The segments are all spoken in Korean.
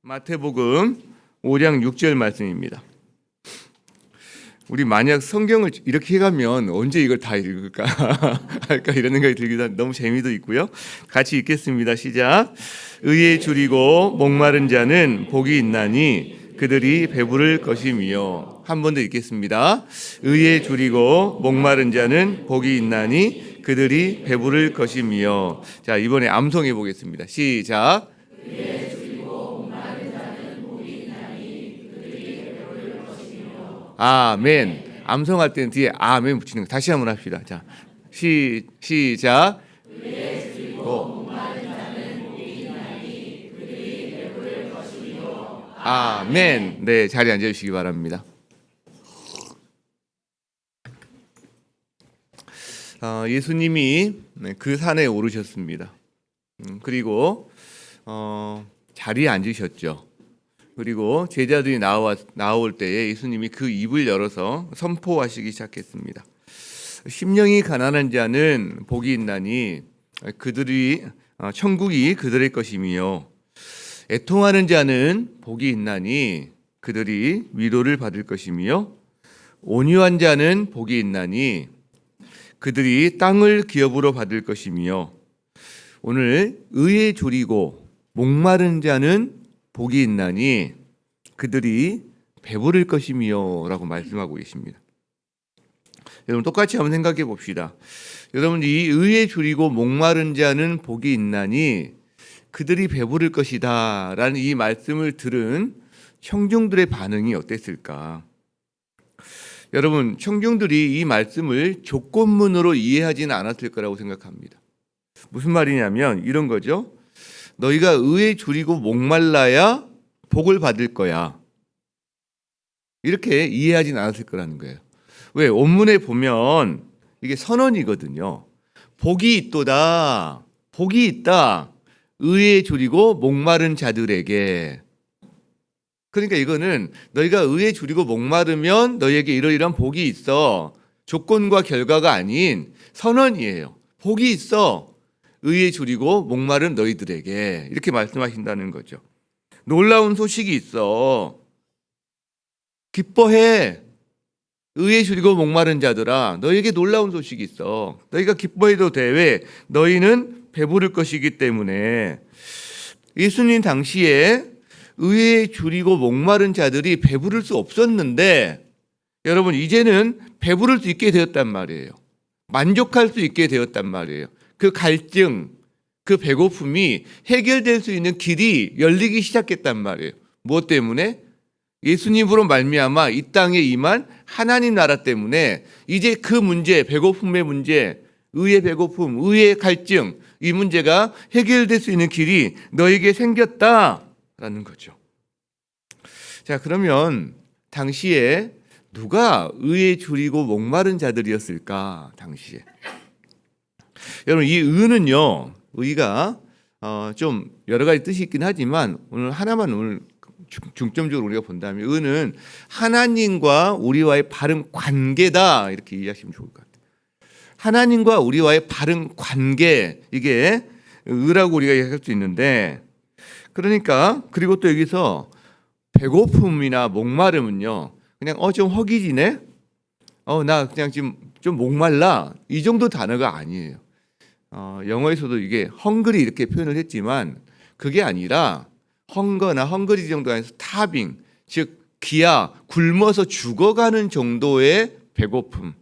마태복음 5장 6절 말씀입니다. 우리 만약 성경을 이렇게 해가면 언제 이걸 다 읽을까 할까 이런 생각이 들기도 한데 너무 재미도 있고요. 같이 읽겠습니다. 시작. 의에 줄이고 목마른 자는 복이 있나니 그들이 배부를 것이며. 한 번 더 읽겠습니다. 의에 줄이고 목마른 자는 복이 있나니 그들이 배부를 것이며. 자, 이번에 암송해 보겠습니다. 시작. 아멘. 암송할 때는 뒤에 아멘 붙이는 거 다시 한번 합시다. 자, 시작. 아멘. 네, 자리에 앉아주시기 바랍니다. 예수님이 그 산에 오르셨습니다. 그리고 자리에 앉으셨죠. 그리고 제자들이 나올 때에 예수님이 그 입을 열어서 선포하시기 시작했습니다. 심령이 가난한 자는 복이 있나니 그들이 천국이 그들의 것이며, 애통하는 자는 복이 있나니 그들이 위로를 받을 것이며, 온유한 자는 복이 있나니 그들이 땅을 기업으로 받을 것이며, 오늘 의에 졸이고 목마른 자는 복이 있나니 그들이 배부를 것이며 라고 말씀하고 계십니다. 여러분 똑같이 한번 생각해 봅시다. 여러분 이 의에 줄이고 목마른 자는 복이 있나니 그들이 배부를 것이다 라는 이 말씀을 들은 청중들의 반응이 어땠을까? 여러분 청중들이 이 말씀을 조건문으로 이해하지는 않았을 거라고 생각합니다. 무슨 말이냐면 이런 거죠. 너희가 의에 줄이고 목말라야 복을 받을 거야. 이렇게 이해하진 않았을 거라는 거예요. 왜? 원문에 보면 이게 선언이거든요. 복이 있도다. 복이 있다. 의에 줄이고 목마른 자들에게. 그러니까 이거는 너희가 의에 줄이고 목마르면 너희에게 이러이러한 복이 있어. 조건과 결과가 아닌 선언이에요. 복이 있어. 의에 줄이고 목마른 너희들에게. 이렇게 말씀하신다는 거죠. 놀라운 소식이 있어. 기뻐해. 의에 줄이고 목마른 자들아, 너희에게 놀라운 소식이 있어. 너희가 기뻐해도 돼. 왜? 너희는 배부를 것이기 때문에. 예수님 당시에 의에 줄이고 목마른 자들이 배부를 수 없었는데, 여러분 이제는 배부를 수 있게 되었단 말이에요. 만족할 수 있게 되었단 말이에요. 그 갈증, 그 배고픔이 해결될 수 있는 길이 열리기 시작했단 말이에요. 무엇 때문에? 예수님으로 말미암아 이 땅에 임한 하나님 나라 때문에 이제 그 문제, 배고픔의 문제, 의의 배고픔, 의의 갈증, 이 문제가 해결될 수 있는 길이 너에게 생겼다라는 거죠. 자, 그러면 당시에 누가 의에 줄이고 목마른 자들이었을까? 당시에. 여러분 이 의는요, 의가 좀 여러 가지 뜻이 있긴 하지만 오늘 하나만 오늘 중점적으로 우리가 본다면 의는 하나님과 우리와의 바른 관계다 이렇게 이해하시면 좋을 것 같아요. 하나님과 우리와의 바른 관계, 이게 의라고 우리가 이해할 수 있는데, 그러니까 그리고 또 여기서 배고픔이나 목마름은요 그냥 좀 허기지네, 나 그냥 지금 좀 목말라, 이 정도 단어가 아니에요. 영어에서도 이게 헝그리 이렇게 표현을 했지만 그게 아니라 헝거나 헝그리 정도가 아니라 스타빙, 즉 기아, 굶어서 죽어가는 정도의 배고픔.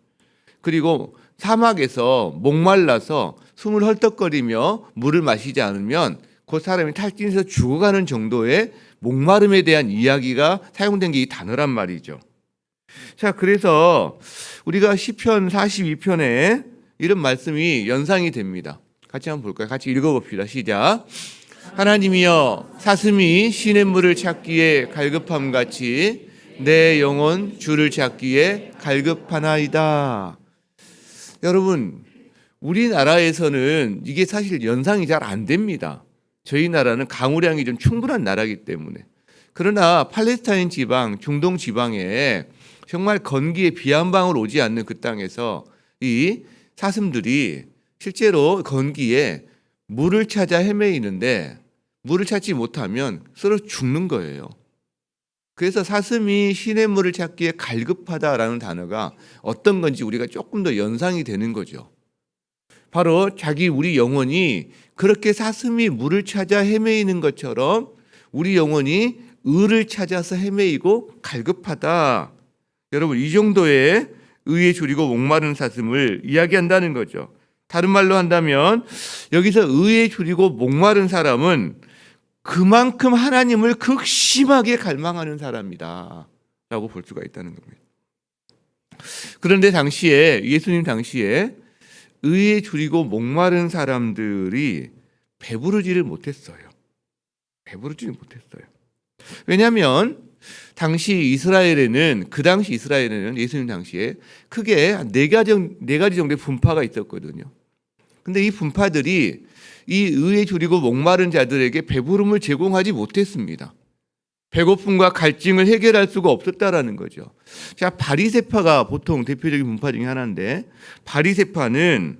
그리고 사막에서 목말라서 숨을 헐떡거리며 물을 마시지 않으면 그 사람이 탈진해서 죽어가는 정도의 목마름에 대한 이야기가 사용된 게 이 단어란 말이죠. 자, 그래서 우리가 시편 42편에 이런 말씀이 연상이 됩니다. 같이 한번 볼까요? 같이 읽어봅시다. 시작. 하나님이여, 사슴이 시냇물을 찾기에 갈급함같이 내 영혼 주를 찾기에 갈급하나이다. 여러분, 우리나라에서는 이게 사실 연상이 잘 안 됩니다. 저희 나라는 강우량이 좀 충분한 나라이기 때문에. 그러나 팔레스타인 지방, 중동 지방에 정말 건기에 비 한 방울 오지 않는 그 땅에서 이 사슴들이 실제로 건기에 물을 찾아 헤매이는데 물을 찾지 못하면 서로 죽는 거예요. 그래서 사슴이 시냇물을 찾기에 갈급하다라는 단어가 어떤 건지 우리가 조금 더 연상이 되는 거죠. 바로 우리 영혼이 그렇게 사슴이 물을 찾아 헤매이는 것처럼 우리 영혼이 의를 찾아서 헤매이고 갈급하다. 여러분, 이 정도의 의에 줄이고 목마른 사슴을 이야기한다는 거죠. 다른 말로 한다면 여기서 의에 줄이고 목마른 사람은 그만큼 하나님을 극심하게 갈망하는 사람이다 라고 볼 수가 있다는 겁니다. 그런데 예수님 당시에 의에 줄이고 목마른 사람들이 배부르지를 못했어요. 왜냐하면 그 당시 이스라엘에는 예수님 당시에 크게 네 가지 정도의 분파가 있었거든요. 근데 이 분파들이 이 의에 줄이고 목마른 자들에게 배부름을 제공하지 못했습니다. 배고픔과 갈증을 해결할 수가 없었다라는 거죠. 자, 바리새파가 보통 대표적인 분파 중에 하나인데, 바리새파는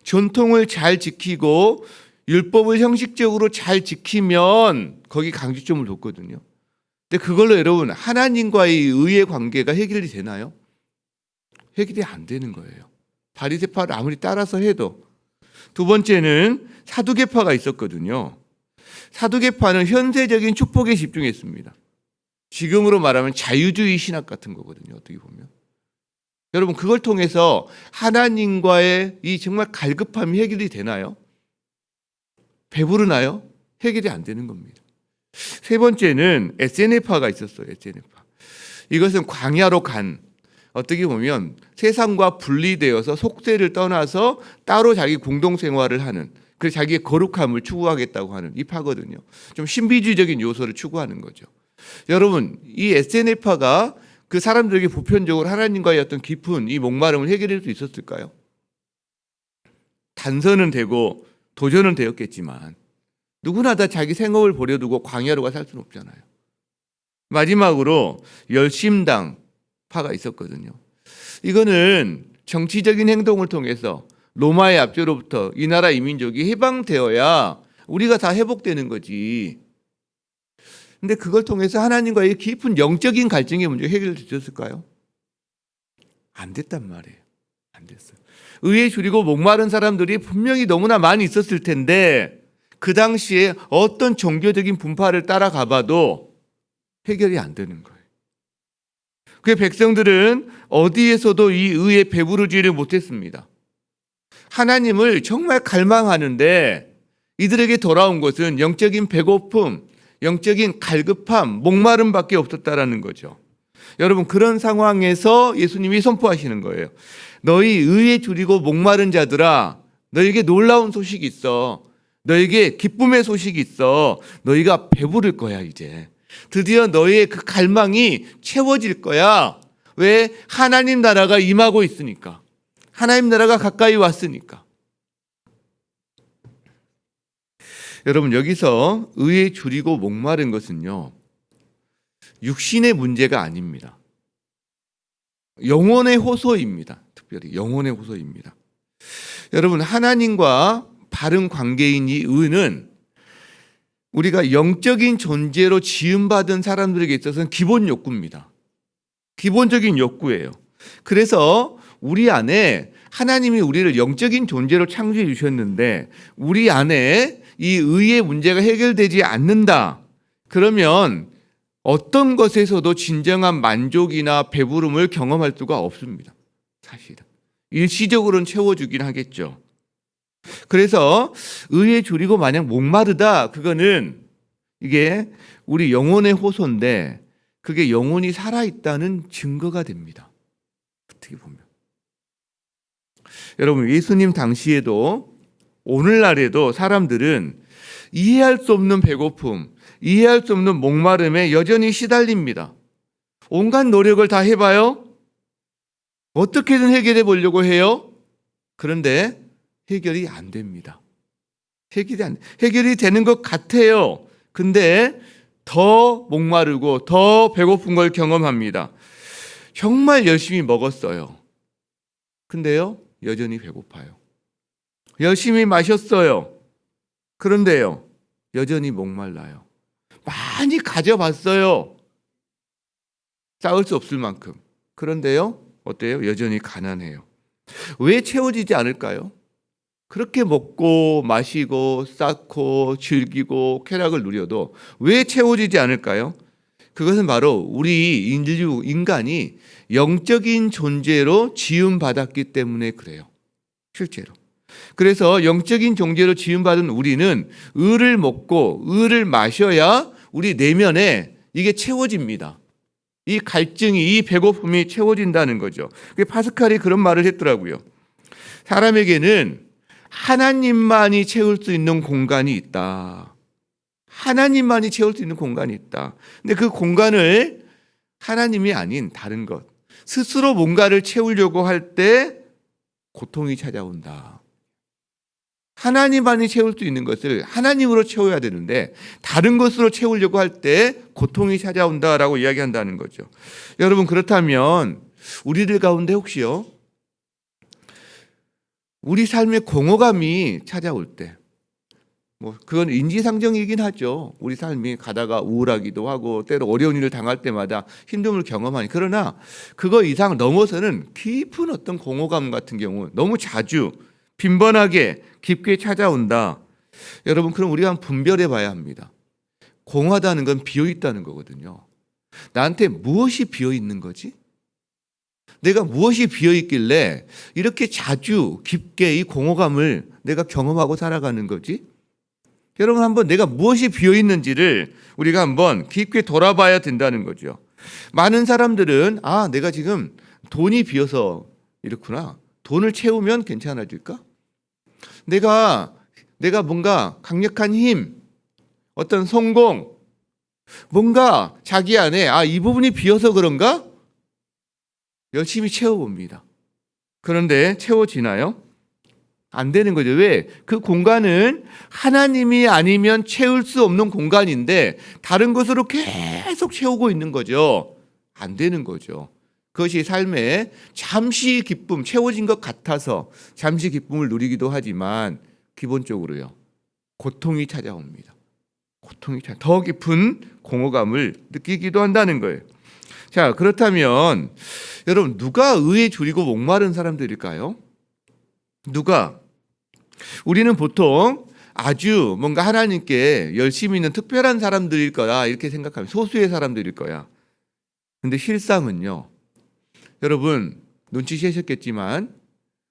전통을 잘 지키고 율법을 형식적으로 잘 지키면 거기 강조점을 뒀거든요. 근데 그걸로 여러분 하나님과의 의의 관계가 해결이 되나요? 해결이 안 되는 거예요. 바리새파를 아무리 따라서 해도. 두 번째는 사두개파가 있었거든요. 사두개파는 현세적인 축복에 집중했습니다. 지금으로 말하면 자유주의 신학 같은 거거든요. 어떻게 보면. 여러분, 그걸 통해서 하나님과의 이 정말 갈급함이 해결이 되나요? 배부르나요? 해결이 안 되는 겁니다. 세 번째는 SNF파가 있었어요. SNF파. 이것은 광야로 어떻게 보면 세상과 분리되어서 속세를 떠나서 따로 자기 공동생활을 하는, 그래서 자기의 거룩함을 추구하겠다고 하는 이 파거든요. 좀 신비주의적인 요소를 추구하는 거죠. 여러분, 이 SNF파가 그 사람들에게 보편적으로 하나님과의 어떤 깊은 이 목마름을 해결할 수 있었을까요? 단서는 되고 도전은 되었겠지만 누구나 다 자기 생업을 버려두고 광야로 살 수는 없잖아요. 마지막으로 열심당 파가 있었거든요. 이거는 정치적인 행동을 통해서 로마의 압제로부터 이 나라 이민족이 해방되어야 우리가 다 회복되는 거지. 근데 그걸 통해서 하나님과의 깊은 영적인 갈증의 문제가 해결되었을까요? 안 됐단 말이에요. 안 됐어요. 의에 줄이고 목마른 사람들이 분명히 너무나 많이 있었을 텐데 그 당시에 어떤 종교적인 분파를 따라가 봐도 해결이 안 되는 거예요. 그 백성들은 어디에서도 이 의에 배부르지를 못했습니다. 하나님을 정말 갈망하는데 이들에게 돌아온 것은 영적인 배고픔, 영적인 갈급함, 목마름밖에 없었다라는 거죠. 여러분, 그런 상황에서 예수님이 선포하시는 거예요. 너희 의에 줄이고 목마른 자들아, 너에게 놀라운 소식이 있어. 너에게 기쁨의 소식이 있어. 너희가 배부를 거야 이제. 드디어 너희의 그 갈망이 채워질 거야. 왜? 하나님 나라가 임하고 있으니까. 하나님 나라가 가까이 왔으니까. 여러분, 여기서 의에 줄이고 목마른 것은요, 육신의 문제가 아닙니다. 영혼의 호소입니다. 특별히 영혼의 호소입니다. 여러분, 하나님과 바른 관계인 이 의는 우리가 영적인 존재로 지음받은 사람들에게 있어서는 기본 욕구입니다. 기본적인 욕구예요. 그래서 우리 안에 하나님이 우리를 영적인 존재로 창조해 주셨는데 우리 안에 이 의의 문제가 해결되지 않는다. 그러면 어떤 것에서도 진정한 만족이나 배부름을 경험할 수가 없습니다. 사실은. 일시적으로는 채워주긴 하겠죠. 그래서 의에 줄이고 만약 목마르다, 그거는 이게 우리 영혼의 호소인데 그게 영혼이 살아있다는 증거가 됩니다. 어떻게 보면. 여러분, 예수님 당시에도 오늘날에도 사람들은 이해할 수 없는 배고픔, 이해할 수 없는 목마름에 여전히 시달립니다. 온갖 노력을 다 해봐요. 어떻게든 해결해 보려고 해요. 그런데 해결이 안 됩니다. 해결이 되는 것 같아요. 근데 더 목마르고 더 배고픈 걸 경험합니다. 정말 열심히 먹었어요. 근데요, 여전히 배고파요. 열심히 마셨어요. 그런데요, 여전히 목말라요. 많이 가져봤어요. 쌓을 수 없을 만큼. 그런데요, 어때요? 여전히 가난해요. 왜 채워지지 않을까요? 그렇게 먹고 마시고 쌓고 즐기고 쾌락을 누려도 왜 채워지지 않을까요? 그것은 바로 우리 인간이 영적인 존재로 지음받았기 때문에 그래요. 실제로. 그래서 영적인 존재로 지음받은 우리는 의를 먹고 의를 마셔야 우리 내면에 이게 채워집니다. 이 갈증이, 이 배고픔이 채워진다는 거죠. 파스칼이 그런 말을 했더라고요. 사람에게는 하나님만이 채울 수 있는 공간이 있다. 하나님만이 채울 수 있는 공간이 있다. 근데 그 공간을 하나님이 아닌 다른 것, 스스로 뭔가를 채우려고 할 때 고통이 찾아온다. 하나님만이 채울 수 있는 것을 하나님으로 채워야 되는데 다른 것으로 채우려고 할 때 고통이 찾아온다라고 이야기한다는 거죠. 여러분, 그렇다면 우리들 가운데 혹시요, 우리 삶의 공허감이 찾아올 때, 그건 인지상정이긴 하죠. 우리 삶이 가다가 우울하기도 하고 때로 어려운 일을 당할 때마다 힘듦을 경험하니, 그러나 그거 이상 넘어서는 깊은 어떤 공허감 같은 경우 너무 자주 빈번하게 깊게 찾아온다. 여러분, 그럼 우리가 한번 분별해 봐야 합니다. 공허하다는 건 비어 있다는 거거든요. 나한테 무엇이 비어 있는 거지? 내가 무엇이 비어 있길래 이렇게 자주 깊게 이 공허감을 내가 경험하고 살아가는 거지? 여러분, 한번 내가 무엇이 비어 있는지를 우리가 한번 깊게 돌아봐야 된다는 거죠. 많은 사람들은 내가 지금 돈이 비어서 이렇구나. 돈을 채우면 괜찮아질까? 내가 뭔가 강력한 힘, 어떤 성공, 뭔가 자기 안에 이 부분이 비어서 그런가? 열심히 채워봅니다. 그런데 채워지나요? 안 되는 거죠. 왜? 그 공간은 하나님이 아니면 채울 수 없는 공간인데 다른 것으로 계속 채우고 있는 거죠. 안 되는 거죠. 그것이 삶에 잠시 기쁨, 채워진 것 같아서 잠시 기쁨을 누리기도 하지만 기본적으로요, 고통이 찾아옵니다. 더 깊은 공허감을 느끼기도 한다는 거예요. 자, 그렇다면 여러분, 누가 의에 줄이고 목마른 사람들일까요? 누가? 우리는 보통 아주 뭔가 하나님께 열심히 있는 특별한 사람들일 거야 이렇게 생각합니다. 소수의 사람들일 거야. 근데 실상은요, 여러분 눈치채셨겠지만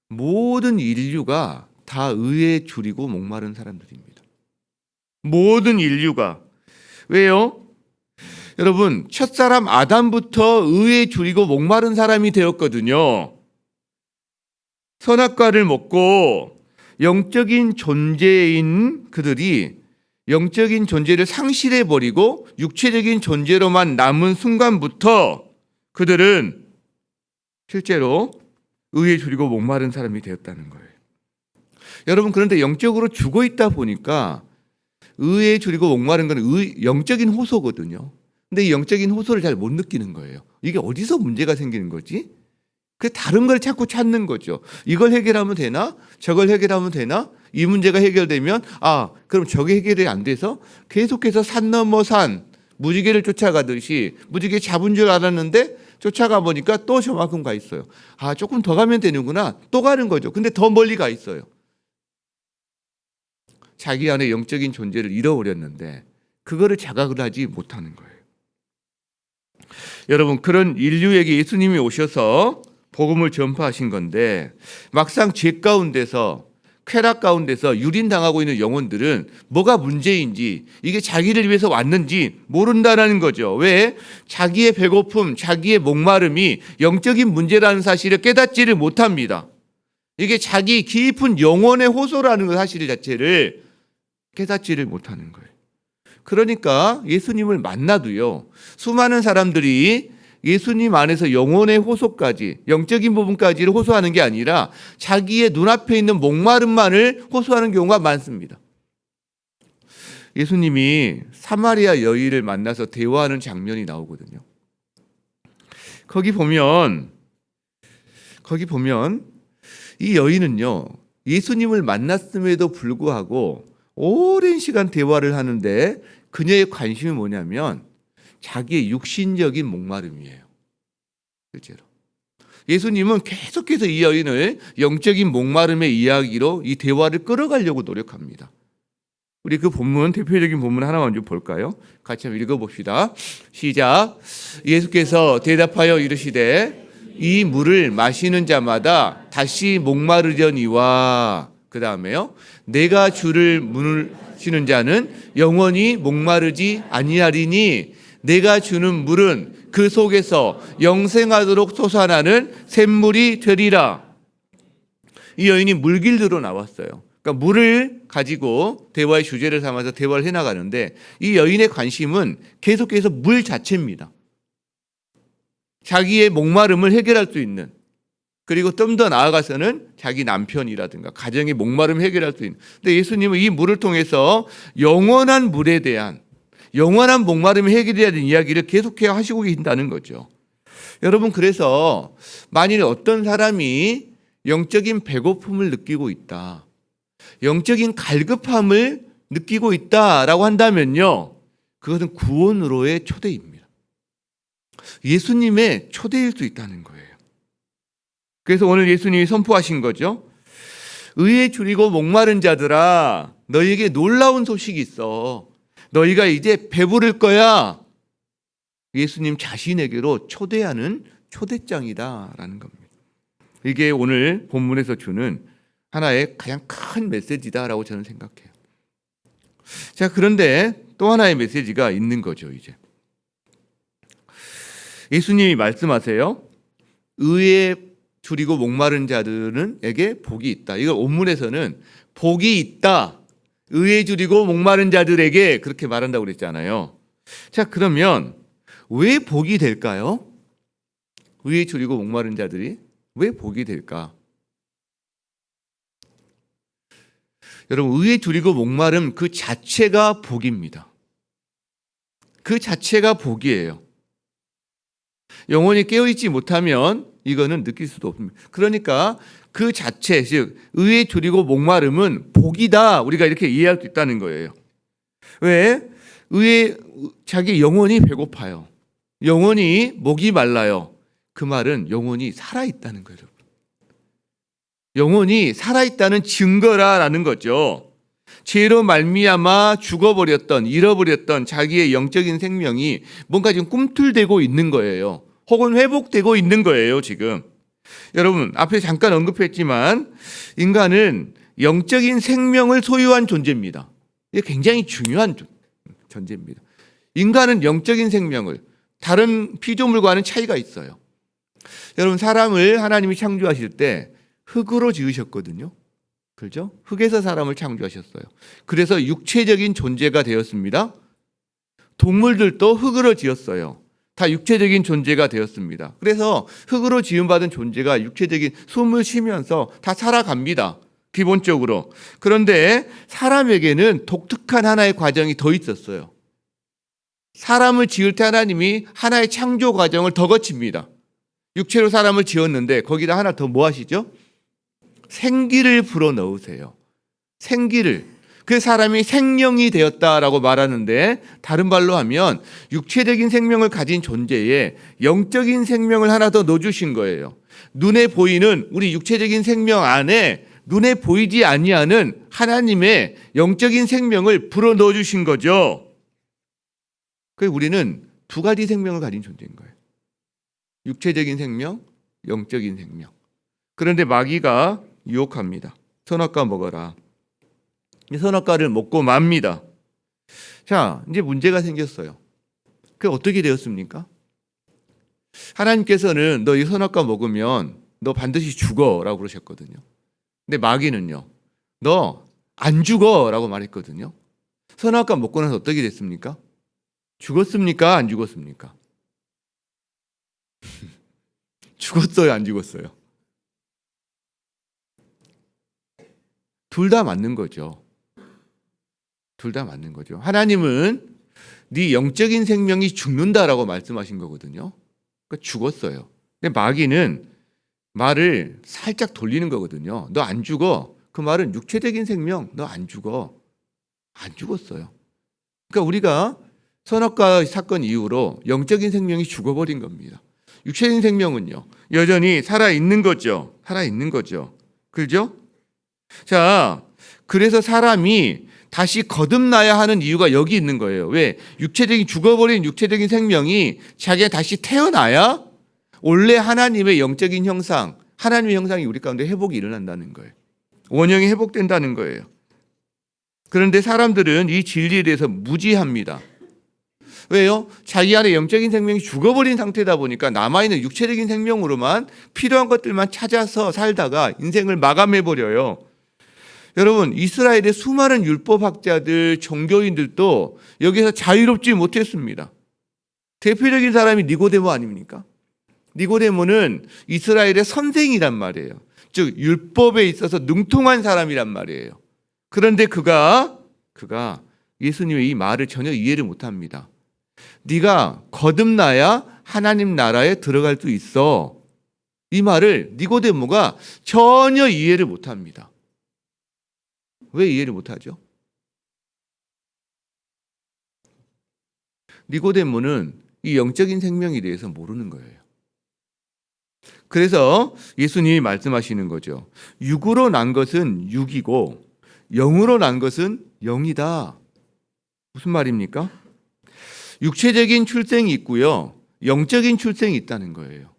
모든 인류가 다 의에 줄이고 목마른 사람들입니다. 모든 인류가. 왜요? 여러분, 첫사람 아담부터 의에 줄이고 목마른 사람이 되었거든요. 선악과를 먹고 영적인 존재인 그들이 영적인 존재를 상실해버리고 육체적인 존재로만 남은 순간부터 그들은 실제로 의에 줄이고 목마른 사람이 되었다는 거예요. 여러분, 그런데 영적으로 죽어 있다 보니까 의에 줄이고 목마른 건 영적인 호소거든요. 근데 이 영적인 호소를 잘 못 느끼는 거예요. 이게 어디서 문제가 생기는 거지? 그 다른 걸 자꾸 찾는 거죠. 이걸 해결하면 되나? 저걸 해결하면 되나? 이 문제가 해결되면 그럼 저게 해결이 안 돼서 계속해서 산 넘어 산, 무지개를 쫓아가듯이 무지개 잡은 줄 알았는데 쫓아가 보니까 또 저만큼 가 있어요. 조금 더 가면 되는구나. 또 가는 거죠. 근데 더 멀리 가 있어요. 자기 안에 영적인 존재를 잃어버렸는데 그거를 자각을 하지 못하는 거예요. 여러분, 그런 인류에게 예수님이 오셔서 복음을 전파하신 건데 막상 죄 가운데서, 쾌락 가운데서 유린당하고 있는 영혼들은 뭐가 문제인지, 이게 자기를 위해서 왔는지 모른다는 거죠. 왜? 자기의 배고픔, 자기의 목마름이 영적인 문제라는 사실을 깨닫지를 못합니다. 이게 자기 깊은 영혼의 호소라는 사실 자체를 깨닫지를 못하는 거예요. 그러니까 예수님을 만나도요, 수많은 사람들이 예수님 안에서 영혼의 호소까지, 영적인 부분까지를 호소하는 게 아니라 자기의 눈앞에 있는 목마름만을 호소하는 경우가 많습니다. 예수님이 사마리아 여인을 만나서 대화하는 장면이 나오거든요. 거기 보면 이 여인은요, 예수님을 만났음에도 불구하고 오랜 시간 대화를 하는데 그녀의 관심이 뭐냐면 자기의 육신적인 목마름이에요. 실제로. 예수님은 계속해서 이 여인을 영적인 목마름의 이야기로 이 대화를 끌어가려고 노력합니다. 우리 그 본문, 대표적인 본문 하나만 좀 볼까요? 같이 한번 읽어봅시다. 시작. 예수께서 대답하여 이르시되 이 물을 마시는 자마다 다시 목마르려니와, 그 다음에요, 내가 주를 마시는 자는 영원히 목마르지 아니하리니 내가 주는 물은 그 속에서 영생하도록 솟아나는 샘물이 되리라. 이 여인이 물길드로 나왔어요. 그러니까 물을 가지고 대화의 주제를 삼아서 대화를 해나가는데 이 여인의 관심은 계속해서 물 자체입니다. 자기의 목마름을 해결할 수 있는, 그리고 좀 더 나아가서는 자기 남편이라든가 가정의 목마름을 해결할 수 있는. 근데 예수님은 이 물을 통해서 영원한 물에 대한, 영원한 목마름을 해결해야 되는 이야기를 계속해서 하시고 계신다는 거죠. 여러분, 그래서 만일 어떤 사람이 영적인 배고픔을 느끼고 있다, 영적인 갈급함을 느끼고 있다라고 한다면요, 그것은 구원으로의 초대입니다. 예수님의 초대일 수 있다는 거예요. 그래서 오늘 예수님이 선포하신 거죠. 의에 줄이고 목마른 자들아, 너희에게 놀라운 소식이 있어. 너희가 이제 배부를 거야. 예수님 자신에게로 초대하는 초대장이다라는 겁니다. 이게 오늘 본문에서 주는 하나의 가장 큰 메시지다라고 저는 생각해요. 자, 그런데 또 하나의 메시지가 있는 거죠. 이제 예수님이 말씀하세요. 의에 줄이고 목마른 자들에게 복이 있다. 이걸 온문에서는 복이 있다, 의에 줄이고 목마른 자들에게, 그렇게 말한다고 그랬잖아요. 자, 그러면 왜 복이 될까요? 의에 줄이고 목마른 자들이 왜 복이 될까? 여러분, 의에 줄이고 목마름 그 자체가 복입니다. 그 자체가 복이에요. 영혼이 깨어있지 못하면 이거는 느낄 수도 없습니다. 그러니까 그 자체, 즉 의에 줄이고 목마름은 복이다, 우리가 이렇게 이해할 수 있다는 거예요. 왜? 의에 자기 영혼이 배고파요. 영혼이 목이 말라요. 그 말은 영혼이 살아있다는 거예요. 영혼이 살아있다는 증거라는 거죠. 죄로 말미암아 죽어버렸던, 잃어버렸던 자기의 영적인 생명이 뭔가 지금 꿈틀대고 있는 거예요. 혹은 회복되고 있는 거예요, 지금. 여러분, 앞에 잠깐 언급했지만 인간은 영적인 생명을 소유한 존재입니다. 이게 굉장히 중요한 존재입니다. 인간은 영적인 생명을, 다른 피조물과는 차이가 있어요. 여러분, 사람을 하나님이 창조하실 때 흙으로 지으셨거든요. 그렇죠? 흙에서 사람을 창조하셨어요. 그래서 육체적인 존재가 되었습니다. 동물들도 흙으로 지었어요. 다 육체적인 존재가 되었습니다. 그래서 흙으로 지음받은 존재가 육체적인 숨을 쉬면서 다 살아갑니다. 기본적으로. 그런데 사람에게는 독특한 하나의 과정이 더 있었어요. 사람을 지을 때 하나님이 하나의 창조 과정을 더 거칩니다. 육체로 사람을 지었는데 거기다 하나 더 뭐 하시죠? 생기를 불어넣으세요. 생기를. 그 사람이 생명이 되었다라고 말하는데, 다른 말로 하면 육체적인 생명을 가진 존재에 영적인 생명을 하나 더 넣어주신 거예요. 눈에 보이는 우리 육체적인 생명 안에 눈에 보이지 아니하는 하나님의 영적인 생명을 불어넣어 주신 거죠. 그래서 우리는 두 가지 생명을 가진 존재인 거예요. 육체적인 생명, 영적인 생명. 그런데 마귀가 유혹합니다. 선악과 먹어라. 선악과를 먹고 맙니다. 자, 이제 문제가 생겼어요. 그게 어떻게 되었습니까? 하나님께서는 너 이 선악과 먹으면 너 반드시 죽어라고 그러셨거든요. 근데 마귀는요, 너 안 죽어라고 말했거든요. 선악과 먹고 나서 어떻게 됐습니까? 죽었습니까? 안 죽었습니까? 죽었어요? 안 죽었어요? 둘 다 맞는 거죠. 둘 다 맞는 거죠. 하나님은 네 영적인 생명이 죽는다라고 말씀하신 거거든요. 그러니까 죽었어요. 근데 마귀는 말을 살짝 돌리는 거거든요. 너 안 죽어. 그 말은 육체적인 생명, 너 안 죽어. 안 죽었어요. 그러니까 우리가 선악과 사건 이후로 영적인 생명이 죽어버린 겁니다. 육체적인 생명은요, 여전히 살아있는 거죠. 살아있는 거죠. 그죠? 자, 그래서 사람이 다시 거듭나야 하는 이유가 여기 있는 거예요. 왜? 죽어버린 육체적인 생명이 자기가 다시 태어나야 원래 하나님의 영적인 형상, 하나님의 형상이 우리 가운데 회복이 일어난다는 거예요. 원형이 회복된다는 거예요. 그런데 사람들은 이 진리에 대해서 무지합니다. 왜요? 자기 안에 영적인 생명이 죽어버린 상태다 보니까 남아있는 육체적인 생명으로만 필요한 것들만 찾아서 살다가 인생을 마감해버려요. 여러분, 이스라엘의 수많은 율법학자들, 종교인들도 여기서 자유롭지 못했습니다. 대표적인 사람이 니고데모 아닙니까? 니고데모는 이스라엘의 선생이란 말이에요. 즉 율법에 있어서 능통한 사람이란 말이에요. 그런데 그가 예수님의 이 말을 전혀 이해를 못합니다. 네가 거듭나야 하나님 나라에 들어갈 수 있어. 이 말을 니고데모가 전혀 이해를 못합니다. 왜 이해를 못하죠? 니고데모는 이 영적인 생명에 대해서 모르는 거예요. 그래서 예수님이 말씀하시는 거죠. 육으로 난 것은 육이고 영으로 난 것은 영이다. 무슨 말입니까? 육체적인 출생이 있고요, 영적인 출생이 있다는 거예요.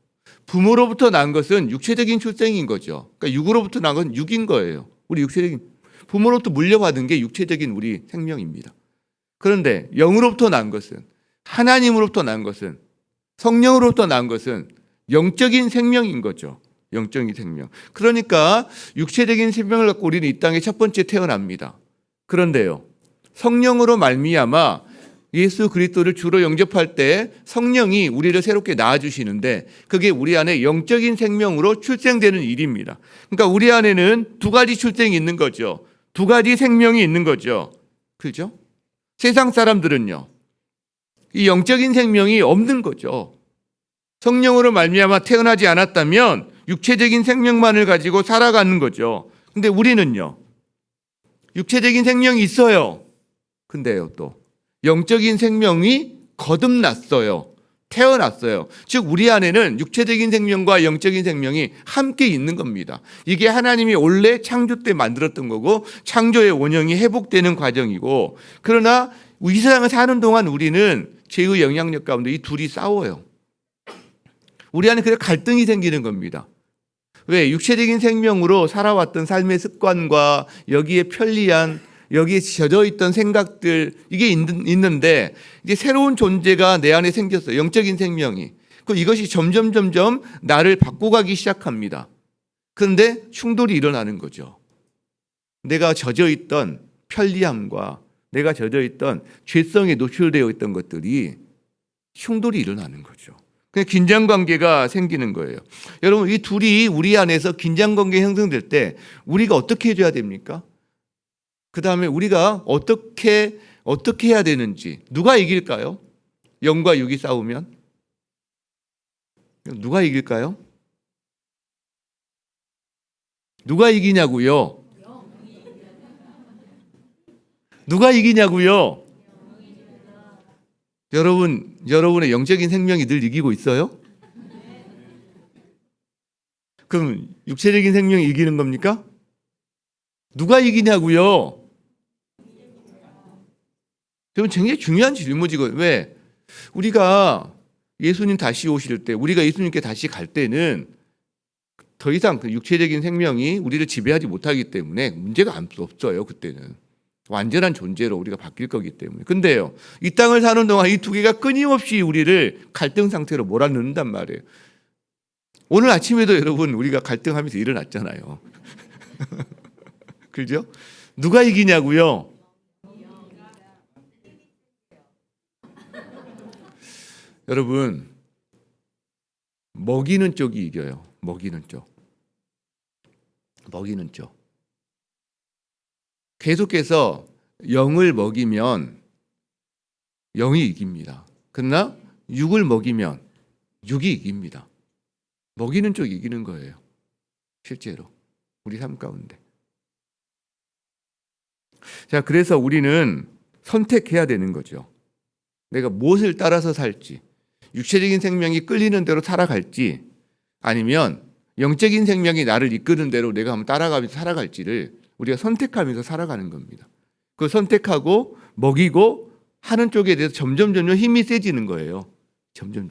부모로부터 난 것은 육체적인 출생인 거죠. 그러니까 육으로부터 난 것은 육인 거예요. 우리 육체적인 부모로부터 물려받은 게 육체적인 우리 생명입니다. 그런데 영으로부터 난 것은, 하나님으로부터 난 것은, 성령으로부터 난 것은 영적인 생명인 거죠. 영적인 생명. 그러니까 육체적인 생명을 갖고 우리는 이 땅에 첫 번째 태어납니다. 그런데요, 성령으로 말미암아 예수 그리스도를 주로 영접할 때 성령이 우리를 새롭게 낳아주시는데 그게 우리 안에 영적인 생명으로 출생되는 일입니다. 그러니까 우리 안에는 두 가지 출생이 있는 거죠. 두 가지 생명이 있는 거죠. 그죠? 세상 사람들은요, 이 영적인 생명이 없는 거죠. 성령으로 말미암아 태어나지 않았다면 육체적인 생명만을 가지고 살아가는 거죠. 근데 우리는요, 육체적인 생명이 있어요. 근데요, 또 영적인 생명이 거듭났어요. 태어났어요. 즉 우리 안에는 육체적인 생명과 영적인 생명이 함께 있는 겁니다. 이게 하나님이 원래 창조 때 만들었던 거고 창조의 원형이 회복되는 과정이고, 그러나 이 세상을 사는 동안 우리는 죄의 영향력 가운데 이 둘이 싸워요. 우리 안에 그래서 갈등이 생기는 겁니다. 왜? 육체적인 생명으로 살아왔던 삶의 습관과 여기에 편리한, 여기에 젖어 있던 생각들, 이게 있는데 이제 새로운 존재가 내 안에 생겼어요. 영적인 생명이. 이것이 점점 나를 바꿔가기 시작합니다. 그런데 충돌이 일어나는 거죠. 내가 젖어 있던 편리함과 내가 젖어 있던 죄성에 노출되어 있던 것들이 충돌이 일어나는 거죠. 그냥 긴장관계가 생기는 거예요. 여러분, 이 둘이 우리 안에서 긴장관계 형성될 때 우리가 어떻게 해줘야 됩니까? 그 다음에 우리가 어떻게 해야 되는지, 누가 이길까요? 영과 육이 싸우면 누가 이길까요? 누가 이기냐고요? 누가 이기냐고요? 여러분의 영적인 생명이 늘 이기고 있어요? 그럼 육체적인 생명이 이기는 겁니까? 누가 이기냐고요? 여러분, 굉장히 중요한 질문이거든요. 왜? 우리가 예수님 다시 오실 때, 우리가 예수님께 다시 갈 때는 더 이상 그 육체적인 생명이 우리를 지배하지 못하기 때문에 문제가 없어요. 그때는 완전한 존재로 우리가 바뀔 거기 때문에. 근데요, 이 땅을 사는 동안 이 두 개가 끊임없이 우리를 갈등 상태로 몰아넣는단 말이에요. 오늘 아침에도 여러분 우리가 갈등하면서 일어났잖아요. 그죠? 누가 이기냐고요? 여러분, 먹이는 쪽이 이겨요. 먹이는 쪽. 계속해서 영을 먹이면 영이 이깁니다. 그러나 육을 먹이면 육이 이깁니다. 먹이는 쪽이 이기는 거예요. 실제로 우리 삶 가운데. 자, 그래서 우리는 선택해야 되는 거죠. 내가 무엇을 따라서 살지, 육체적인 생명이 끌리는 대로 살아갈지, 아니면 영적인 생명이 나를 이끄는 대로 내가 한번 따라가면서 살아갈지를 우리가 선택하면서 살아가는 겁니다. 그 선택하고 먹이고 하는 쪽에 대해서 점점 힘이 세지는 거예요. 점점.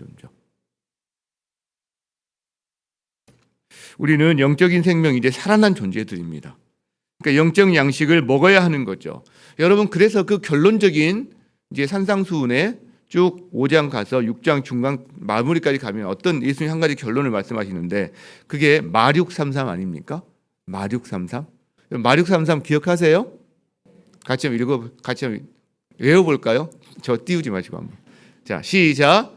우리는 영적인 생명이 이제 살아난 존재들입니다. 그러니까 영적 양식을 먹어야 하는 거죠. 여러분, 그래서 그 결론적인 이제 산상수훈에 쭉 5장 가서 6장 중간 마무리까지 가면 어떤 예수님 한 가지 결론을 말씀하시는데, 그게 마륙33 아닙니까? 마륙33. 마륙33 기억하세요? 같이 한번 외워볼까요? 저 띄우지 마시고 한번. 자, 시작.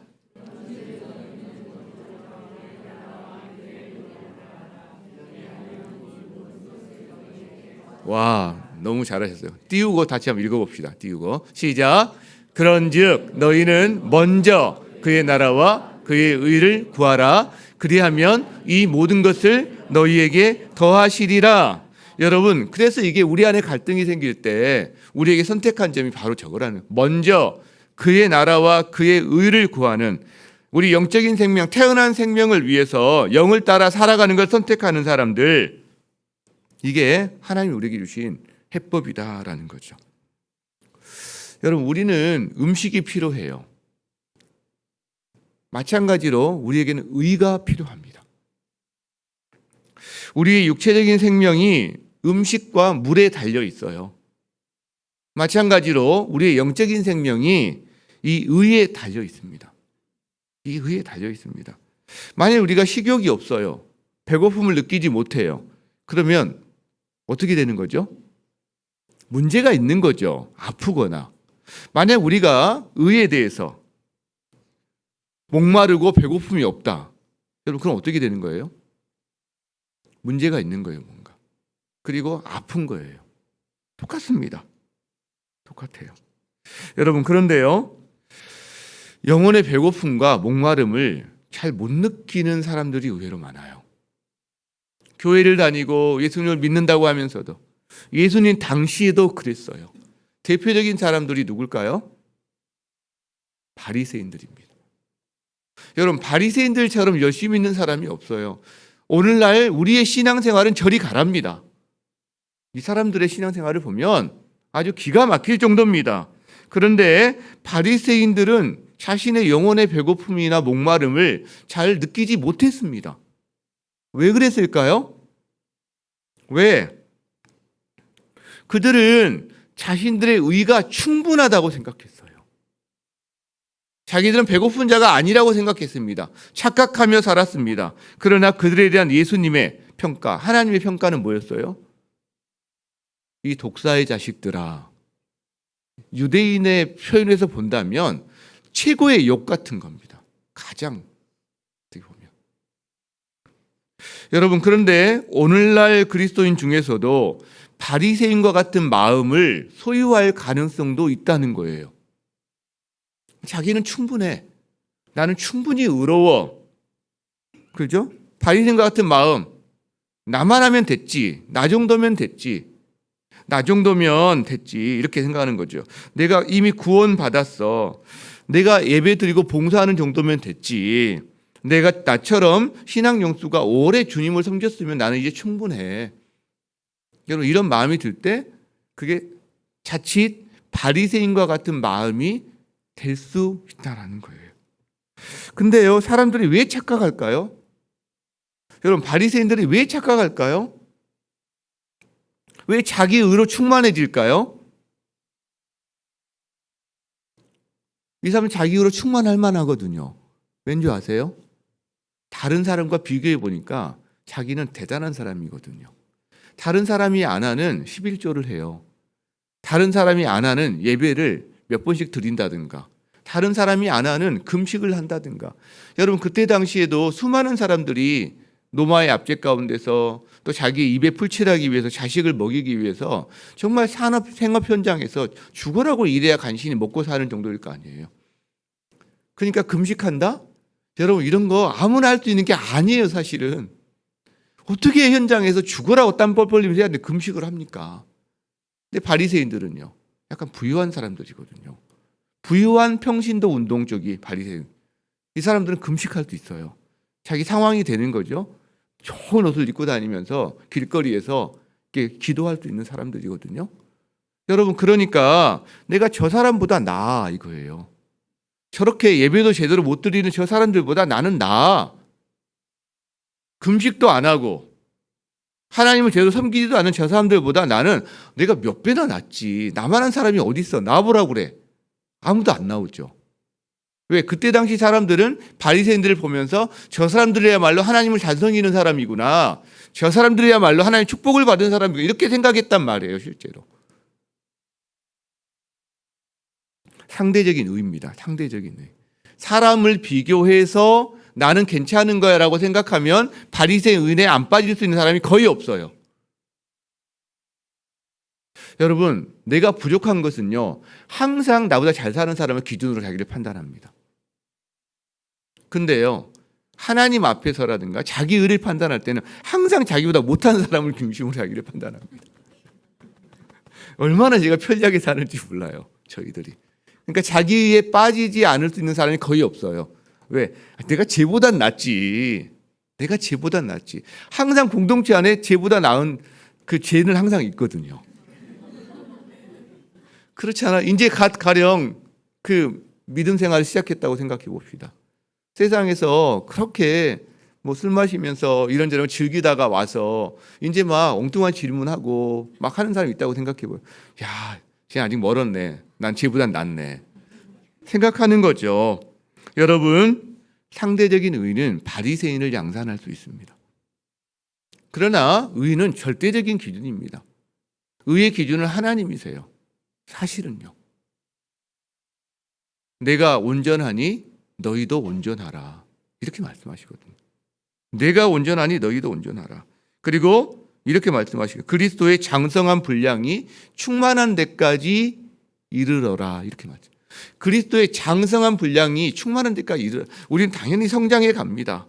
와, 너무 잘하셨어요. 띄우고 다시 한번 읽어봅시다. 띄우고 시작. 그런즉 너희는 먼저 그의 나라와 그의 의를 구하라. 그리하면 이 모든 것을 너희에게 더하시리라. 여러분, 그래서 이게 우리 안에 갈등이 생길 때 우리에게 선택한 점이 바로 저거라는, 먼저 그의 나라와 그의 의를 구하는, 우리 영적인 생명, 태어난 생명을 위해서 영을 따라 살아가는 걸 선택하는 사람들, 이게 하나님이 우리에게 주신 해법이다라는 거죠. 여러분, 우리는 음식이 필요해요. 마찬가지로 우리에게는 의가 필요합니다. 우리의 육체적인 생명이 음식과 물에 달려 있어요. 마찬가지로 우리의 영적인 생명이 이 의에 달려 있습니다. 이 의에 달려 있습니다. 만약 우리가 식욕이 없어요. 배고픔을 느끼지 못해요. 그러면 어떻게 되는 거죠? 문제가 있는 거죠. 아프거나. 만약 우리가 의에 대해서 목마르고 배고픔이 없다. 여러분, 그럼 어떻게 되는 거예요? 문제가 있는 거예요, 뭔가. 그리고 아픈 거예요. 똑같습니다. 똑같아요. 여러분, 그런데요, 영혼의 배고픔과 목마름을 잘 못 느끼는 사람들이 의외로 많아요. 교회를 다니고 예수님을 믿는다고 하면서도, 예수님 당시에도 그랬어요. 대표적인 사람들이 누굴까요? 바리새인들입니다. 여러분, 바리새인들처럼 열심히 있는 사람이 없어요. 오늘날 우리의 신앙생활은 저리 가랍니다. 이 사람들의 신앙생활을 보면 아주 기가 막힐 정도입니다. 그런데 바리새인들은 자신의 영혼의 배고픔이나 목마름을 잘 느끼지 못했습니다. 왜 그랬을까요? 왜? 그들은 자신들의 의가 충분하다고 생각했어요. 자기들은 배고픈 자가 아니라고 생각했습니다. 착각하며 살았습니다. 그러나 그들에 대한 예수님의 평가, 하나님의 평가는 뭐였어요? 이 독사의 자식들아. 유대인의 표현에서 본다면 최고의 욕 같은 겁니다. 가장 어떻게 보면. 여러분, 그런데 오늘날 그리스도인 중에서도 바리새인과 같은 마음을 소유할 가능성도 있다는 거예요. 자기는 충분해. 나는 충분히 의로워. 그죠? 바리새인과 같은 마음. 나만 하면 됐지. 나 정도면 됐지. 나 정도면 됐지. 이렇게 생각하는 거죠. 내가 이미 구원 받았어. 내가 예배 드리고 봉사하는 정도면 됐지. 내가 나처럼 신앙 영수가 오래 주님을 섬겼으면 나는 이제 충분해. 여러분, 이런 마음이 들 때 그게 자칫 바리새인과 같은 마음이 될 수 있다라는 거예요. 근데요, 사람들이 왜 착각할까요? 여러분, 바리새인들이 왜 착각할까요? 왜 자기 의로 충만해질까요? 이 사람은 자기 의로 충만할 만하거든요. 왠지 아세요? 다른 사람과 비교해 보니까 자기는 대단한 사람이거든요. 다른 사람이 안 하는 11조를 해요. 다른 사람이 안 하는 예배를 몇 번씩 드린다든가, 다른 사람이 안 하는 금식을 한다든가. 여러분, 그때 당시에도 수많은 사람들이 노마의 압제 가운데서 또 자기 입에 풀칠하기 위해서, 자식을 먹이기 위해서 정말 생업 현장에서 죽으라고 일해야 간신히 먹고 사는 정도일 거 아니에요. 그러니까 금식한다? 여러분, 이런 거 아무나 할 수 있는 게 아니에요, 사실은. 어떻게 현장에서 죽으라고 땀 뻘뻘 흘리면서 해야 돼 금식을 합니까? 근데 바리새인들은요, 약간 부유한 사람들이거든요. 부유한 평신도 운동 쪽이 바리새인. 이 사람들은 금식할 수 있어요. 자기 상황이 되는 거죠. 좋은 옷을 입고 다니면서 길거리에서 이렇게 기도할 수 있는 사람들이거든요. 여러분, 그러니까 내가 저 사람보다 나아 이거예요. 저렇게 예배도 제대로 못 드리는 저 사람들보다 나는 나아. 금식도 안 하고 하나님을 제대로 섬기지도 않은 저 사람들보다 나는 내가 몇 배나 낫지. 나만한 사람이 어디 있어. 나와보라고 그래. 아무도 안 나오죠. 왜? 그때 당시 사람들은 바리새인들을 보면서 저 사람들이야말로 하나님을 잘 섬기는 사람이구나. 저 사람들이야말로 하나님 축복을 받은 사람이구나. 이렇게 생각했단 말이에요, 실제로. 상대적인 의입니다. 상대적인 의. 사람을 비교해서 나는 괜찮은 거야 라고 생각하면 바리새인에 안 빠질 수 있는 사람이 거의 없어요. 여러분, 내가 부족한 것은요, 항상 나보다 잘 사는 사람을 기준으로 자기를 판단합니다. 근데요, 하나님 앞에서라든가 자기 의를 판단할 때는 항상 자기보다 못하는 사람을 중심으로 자기를 판단합니다. 얼마나 제가 편리하게 사는지 몰라요, 저희들이. 그러니까 자기 의에 빠지지 않을 수 있는 사람이 거의 없어요. 왜? 내가 쟤보단 낫지. 내가 쟤보단 낫지. 항상 공동체 안에 쟤보다 나은 그 쟤는 항상 있거든요. 그렇지 않아? 이제 가령 그 믿음 생활을 시작했다고 생각해 봅시다. 세상에서 그렇게 뭐 술 마시면서 이런저런 즐기다가 와서 이제 막 엉뚱한 질문하고 막 하는 사람이 있다고 생각해 보요. 야, 쟤 아직 멀었네. 난 쟤보단 낫네. 생각하는 거죠. 여러분, 상대적인 의는 바리새인을 양산할 수 있습니다. 그러나 의는 절대적인 기준입니다. 의의 기준은 하나님이세요. 사실은요. 내가 온전하니 너희도 온전하라. 이렇게 말씀하시거든요. 내가 온전하니 너희도 온전하라. 그리고 이렇게 말씀하시고 그리스도의 장성한 분량이 충만한 데까지 이르러라. 이렇게 말씀. 그리스도의 장성한 분량이 충만한 데까지 이르러. 우리는 당연히 성장해 갑니다.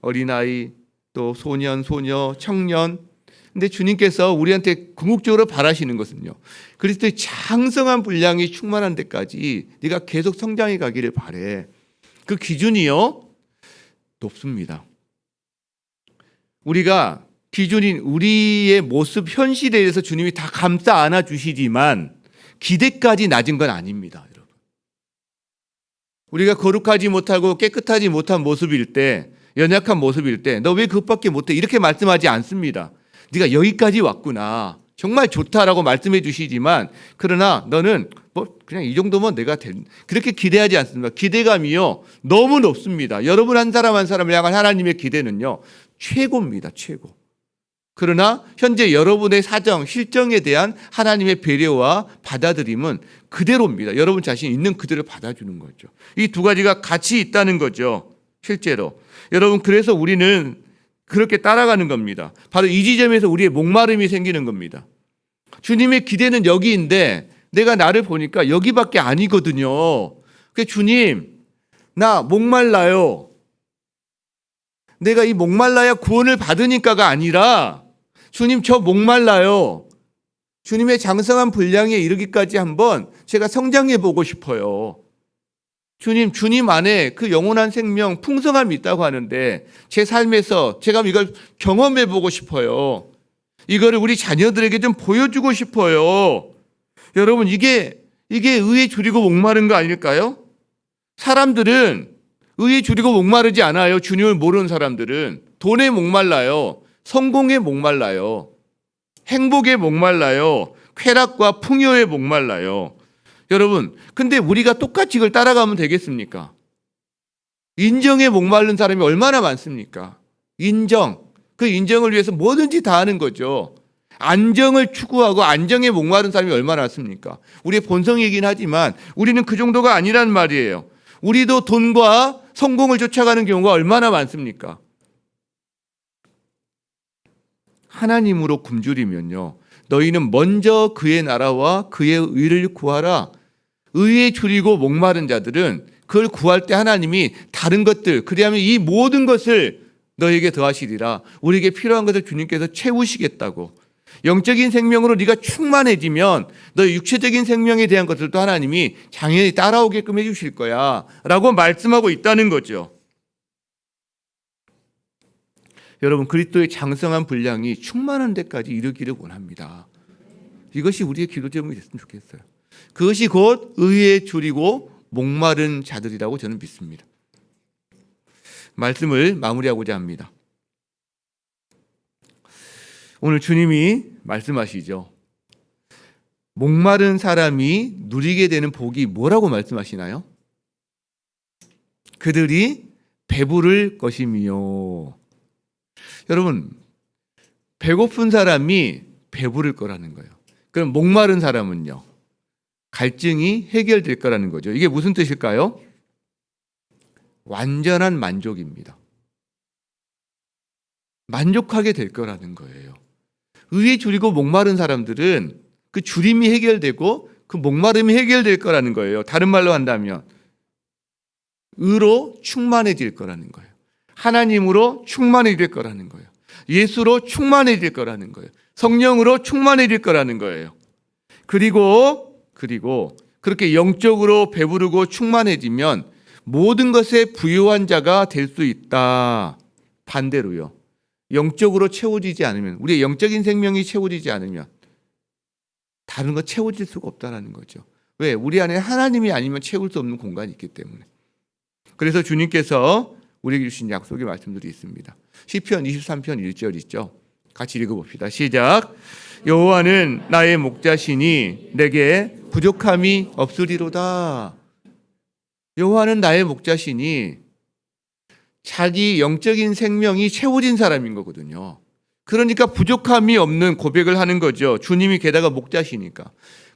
어린아이, 또 소년, 소녀, 청년. 근데 주님께서 우리한테 궁극적으로 바라시는 것은요, 그리스도의 장성한 분량이 충만한 데까지 네가 계속 성장해 가기를 바래. 그 기준이요, 높습니다. 우리가 기준인 우리의 모습 현실에 대해서 주님이 다 감싸 안아 주시지만 기대까지 낮은 건 아닙니다, 여러분. 우리가 거룩하지 못하고 깨끗하지 못한 모습일 때, 연약한 모습일 때 너 왜 그것밖에 못해? 이렇게 말씀하지 않습니다. 네가 여기까지 왔구나. 정말 좋다라고 말씀해 주시지만 그러나 너는 뭐 그냥 이 정도면 내가 그렇게 기대하지 않습니다. 기대감이요, 너무 높습니다. 여러분 한 사람 한 사람을 향한 하나님의 기대는요, 최고입니다. 최고. 그러나 현재 여러분의 사정, 실정에 대한 하나님의 배려와 받아들임은 그대로입니다. 여러분 자신 있는 그대로 받아주는 거죠. 이 두 가지가 같이 있다는 거죠, 실제로. 여러분, 그래서 우리는 그렇게 따라가는 겁니다. 바로 이 지점에서 우리의 목마름이 생기는 겁니다. 주님의 기대는 여기인데 내가 나를 보니까 여기밖에 아니거든요. 그래서 주님, 나 목말라요. 내가 이 목말라야 구원을 받으니까가 아니라 주님, 저 목말라요. 주님의 장성한 분량에 이르기까지 한번 제가 성장해 보고 싶어요. 주님 안에 그 영원한 생명, 풍성함이 있다고 하는데 제 삶에서 제가 이걸 경험해 보고 싶어요. 이거를 우리 자녀들에게 좀 보여주고 싶어요. 여러분, 이게 의에 줄이고 목마른 거 아닐까요? 사람들은 의에 줄이고 목마르지 않아요. 주님을 모르는 사람들은 돈에 목말라요. 성공에 목말라요. 행복에 목말라요. 쾌락과 풍요에 목말라요. 여러분, 근데 우리가 똑같이 이걸 따라가면 되겠습니까? 인정에 목마른 사람이 얼마나 많습니까? 인정. 그 인정을 위해서 뭐든지 다 하는 거죠. 안정을 추구하고 안정에 목마른 사람이 얼마나 많습니까? 우리의 본성이긴 하지만 우리는 그 정도가 아니란 말이에요. 우리도 돈과 성공을 쫓아가는 경우가 얼마나 많습니까? 하나님으로 굶주리면요, 너희는 먼저 그의 나라와 그의 의를 구하라. 의에 줄이고 목마른 자들은 그걸 구할 때 하나님이 다른 것들, 그리하면 이 모든 것을 너에게 더하시리라. 우리에게 필요한 것을 주님께서 채우시겠다고. 영적인 생명으로 네가 충만해지면 너 육체적인 생명에 대한 것들도 하나님이 당연히 따라오게끔 해주실 거야 라고 말씀하고 있다는 거죠. 여러분, 그리스도의 장성한 분량이 충만한 데까지 이르기를 원합니다. 이것이 우리의 기도 제목이 됐으면 좋겠어요. 그것이 곧 의에 줄이고 목마른 자들이라고 저는 믿습니다. 말씀을 마무리하고자 합니다. 오늘 주님이 말씀하시죠. 목마른 사람이 누리게 되는 복이 뭐라고 말씀하시나요? 그들이 배부를 것이며. 여러분, 배고픈 사람이 배부를 거라는 거예요. 그럼 목마른 사람은요? 갈증이 해결될 거라는 거죠. 이게 무슨 뜻일까요? 완전한 만족입니다. 만족하게 될 거라는 거예요. 의에 줄이고 목마른 사람들은 그 줄임이 해결되고 그 목마름이 해결될 거라는 거예요. 다른 말로 한다면 의로 충만해질 거라는 거예요. 하나님으로 충만해질 거라는 거예요. 예수로 충만해질 거라는 거예요. 성령으로 충만해질 거라는 거예요. 그리고 그렇게 영적으로 배부르고 충만해지면 모든 것에 부유한 자가 될 수 있다. 반대로요. 영적으로 채워지지 않으면, 우리의 영적인 생명이 채워지지 않으면 다른 거 채워질 수가 없다는 거죠. 왜? 우리 안에 하나님이 아니면 채울 수 없는 공간이 있기 때문에. 그래서 주님께서 우리에게 주신 약속의 말씀들이 있습니다. 시편 23편 1절 있죠. 같이 읽어봅시다. 시작. 여호와는 나의 목자시니 내게 부족함이 없으리로다. 여호와는 나의 목자시니 자기 영적인 생명이 채워진 사람인 거거든요. 그러니까 부족함이 없는 고백을 하는 거죠. 주님이 게다가 목자시니까.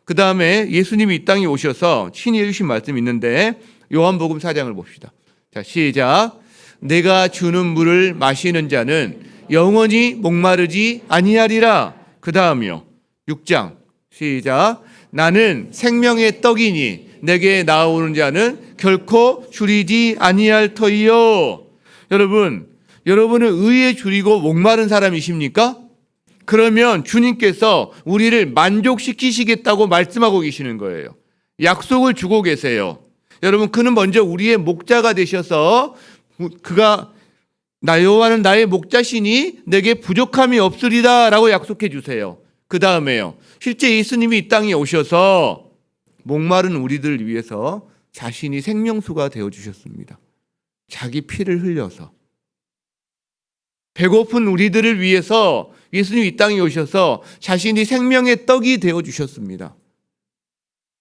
그 다음에 예수님이 이 땅에 오셔서 친히 해주신 말씀이 있는데 요한복음 4장을 봅시다. 자, 시작. 내가 주는 물을 마시는 자는 영원히 목마르지 아니하리라. 그 다음이요. 6장 시작. 나는 생명의 떡이니 내게 나오는 자는 결코 줄이지 아니할 터이요. 여러분은 의에 줄이고 목마른 사람이십니까? 그러면 주님께서 우리를 만족시키시겠다고 말씀하고 계시는 거예요. 약속을 주고 계세요. 여러분, 그는 먼저 우리의 목자가 되셔서 그가 여호와는 나의 목자시니 내게 부족함이 없으리다 라고 약속해 주세요. 그 다음에요. 실제 예수님이 이 땅에 오셔서 목마른 우리들을 위해서 자신이 생명수가 되어주셨습니다. 자기 피를 흘려서. 배고픈 우리들을 위해서 예수님이 이 땅에 오셔서 자신이 생명의 떡이 되어주셨습니다.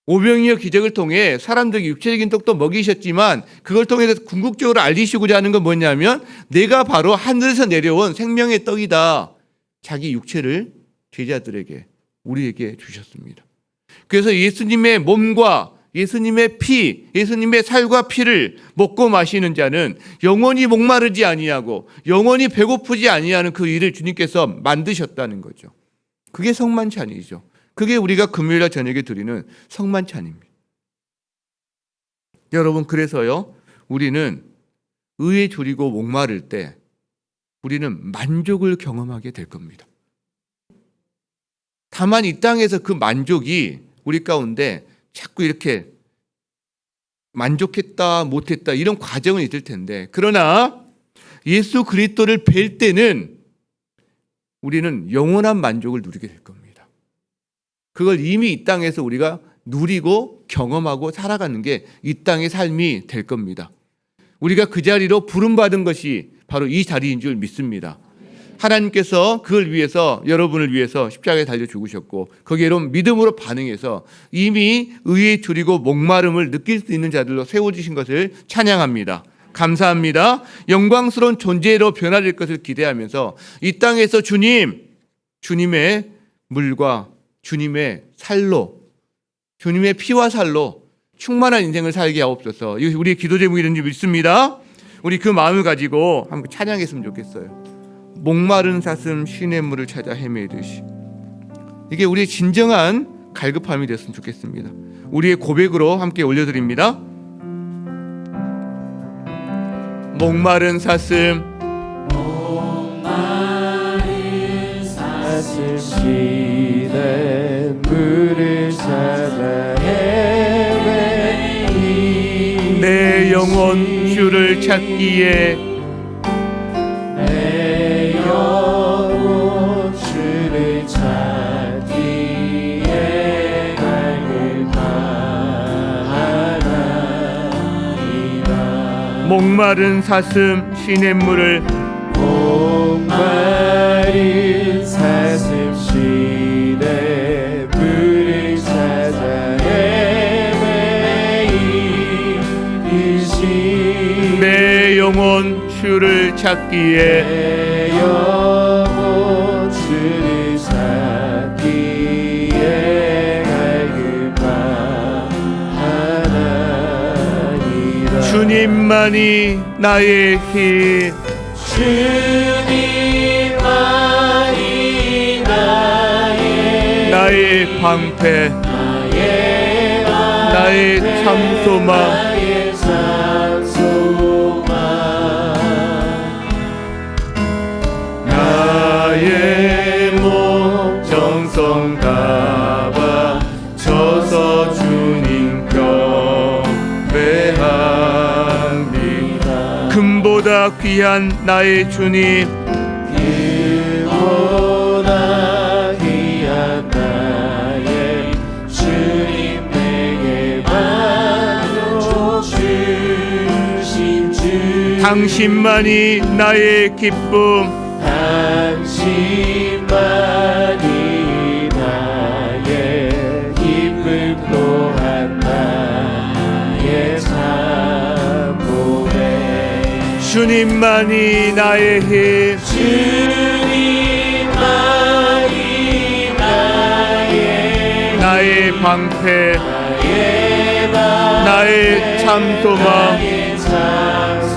오병이어 기적을 통해 사람들에게 육체적인 떡도 먹이셨지만 그걸 통해서 궁극적으로 알리시고자 하는 건 뭐냐면 내가 바로 하늘에서 내려온 생명의 떡이다. 자기 육체를 제자들에게, 우리에게 주셨습니다. 그래서 예수님의 몸과 예수님의 피, 예수님의 살과 피를 먹고 마시는 자는 영원히 목마르지 아니하고 영원히 배고프지 아니하는 그 일을 주님께서 만드셨다는 거죠. 그게 성만찬이죠. 그게 우리가 금요일 저녁에 드리는 성만찬입니다. 여러분, 그래서요, 우리는 의에 줄이고 목마를 때 우리는 만족을 경험하게 될 겁니다. 다만 이 땅에서 그 만족이 우리 가운데 자꾸 이렇게 만족했다 못했다 이런 과정은 있을 텐데, 그러나 예수 그리스도를 뵐 때는 우리는 영원한 만족을 누리게 될 겁니다. 그걸 이미 이 땅에서 우리가 누리고 경험하고 살아가는 게 이 땅의 삶이 될 겁니다. 우리가 그 자리로 부름받은 것이 바로 이 자리인 줄 믿습니다. 하나님께서 그걸 위해서, 여러분을 위해서 십자가에 달려 죽으셨고 거기에로 믿음으로 반응해서 이미 의에 줄이고 목마름을 느낄 수 있는 자들로 세워주신 것을 찬양합니다. 감사합니다. 영광스러운 존재로 변화될 것을 기대하면서 이 땅에서 주님의 물과 주님의 살로, 주님의 피와 살로 충만한 인생을 살게 하옵소서. 이것이 우리의 기도 제목이 되는지 믿습니다. 우리 그 마음을 가지고 한번 찬양했으면 좋겠어요. 목마른 사슴 시냇물을 찾아 헤매듯이. 이게 우리의 진정한 갈급함이 됐으면 좋겠습니다. 우리의 고백으로 함께 올려드립니다. 목마른 사슴 사슴시대 물을 찾아 헤매이 내 영혼 주를 찾기에 내 영혼 주를 찾기에 갈급하나이다. 목마른 사슴 시냇물을 목마른 사슴시대 물을 찾아 헤매이듯이 내 영혼 주를 찾기에 내 영혼 주를 찾기에 갈급하나이다. 주님만이 나의 힘 주님만이 나의 방패 나의 참소망 나의 참소망 나의 몸 정성 다바 쳐서 주님 경배합니다. 금보다 귀한 나의 주님 그보다 귀한 나의 주님 내게 만족 주신 주 당신만이 나의 기쁨 당신만이 나의 기쁨 또한 나의 참고해 주님만이 나의 힘 주님만이 나의 방패 나의 참소망 나의 참소망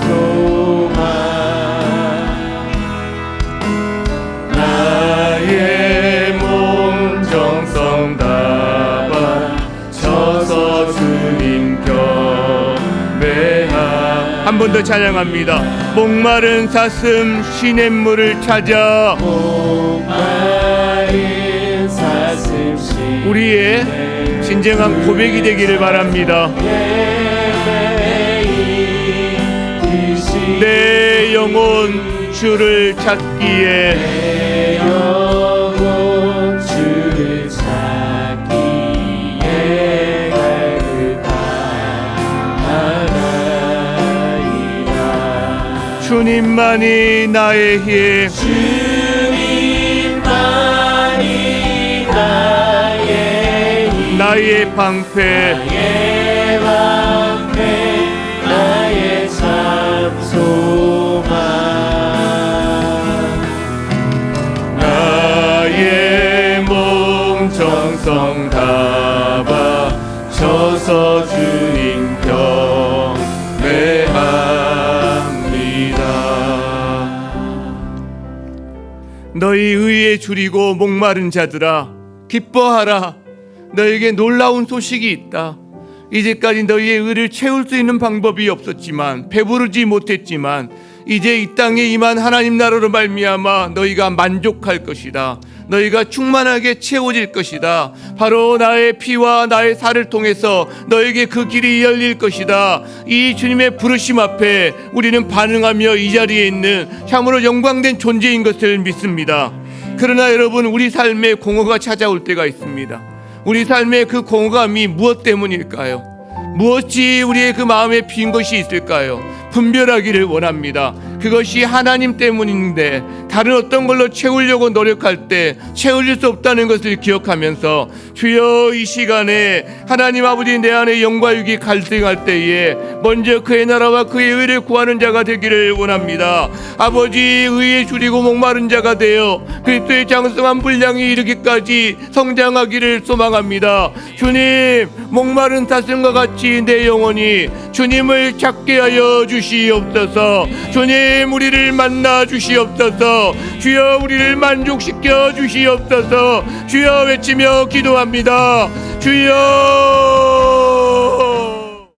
나의 몸 정성 다바 쳐서 주님 경배하. 한 번 더 찬양합니다. 목마른 사슴 시냇물을 찾아 목마른 사슴시 우리의 진정한 고백이 되기를 바랍니다. 내 영혼 주를 찾기에 내 영혼 주를 찾기에 갈급하나이다. 주님만이 나의 힘 주님만이 나의 힘 나의 방패 나의 방패 나의 참소망 나의 몸 정성 다바 쳐서 주님 경배합니다. 너희 의에 줄이고 목마른 자들아 기뻐하라. 너에게 놀라운 소식이 있다. 이제까지 너희의 의를 채울 수 있는 방법이 없었지만 배부르지 못했지만 이제 이 땅에 임한 하나님 나라로 말미암아 너희가 만족할 것이다. 너희가 충만하게 채워질 것이다. 바로 나의 피와 나의 살을 통해서 너에게 그 길이 열릴 것이다. 이 주님의 부르심 앞에 우리는 반응하며 이 자리에 있는 참으로 영광된 존재인 것을 믿습니다. 그러나 여러분, 우리 삶에 공허가 찾아올 때가 있습니다. 우리 삶의 그 공허감이 무엇 때문일까요? 무엇이 우리의 그 마음에 빈 것이 있을까요? 분별하기를 원합니다. 그것이 하나님 때문인데 다른 어떤 걸로 채우려고 노력할 때 채워질 수 없다는 것을 기억하면서 주여, 이 시간에 하나님 아버지 내 안에 영과 육이 갈등할 때에 먼저 그의 나라와 그의 의를 구하는 자가 되기를 원합니다. 아버지, 의에 줄이고 목마른 자가 되어 그리스도의 장성한 분량이 이르기까지 성장하기를 소망합니다. 주님, 목마른 사슴과 같이 내 영혼이 주님을 찾게 하여 주시옵소서. 주님, 우리를 만나 주시옵소서. 주여, 우리를 만족시켜 주시옵소서. 주여 외치며 기도합니다. 주여.